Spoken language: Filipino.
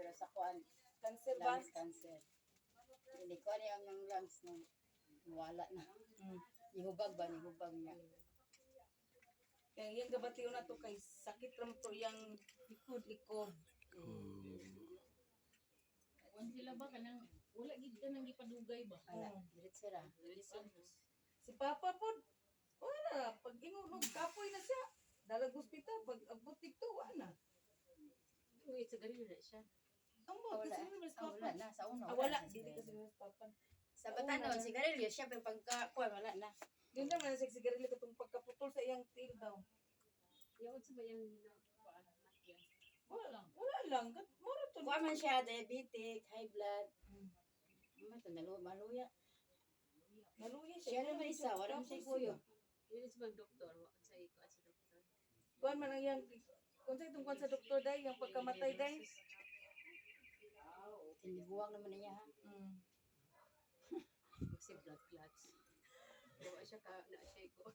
pero sa kuan Cancer ba? lungs cancer. Hindi ko ano ang lungs nung wala na. Ihubag ba nihubag niya. Kaya yung gabatiyo na to kay sakit ram to yung likod. Kung sila ba kanang wala gid ka nang gipadugay ba? Wala, diretso ra. Si Papa po, wala. Pag inunog kapoy na siya, dalag ospital. Pag abot dito, wala. Uy, sa ganun na siya. Ang mo, Wala. kasi naman si Wala Papa. na sa una. Wala. na Dili kasi sigarilyo. naman si Papa. Sa Batanon, sigarilyo siya pero pagka kuan wala na. Yun naman sa sigarilyo katong pagkaputol sa iyang tail daw. Yaon sa bayang paan yan. Wala lang. Mura to. Kuan man siya diabetic, high blood. Mato maluya. Naluya Siya siya. naman isa, wala man siya kuyo. Yun sa mga doktor, wala sa iko sa doktor. Kuan man ang iyang, kung sa itong kuan sa doktor day, yung pagkamatay day. Tinibuwang naman niya ha. Kasi blood clots. Wala siya ka na siya iko.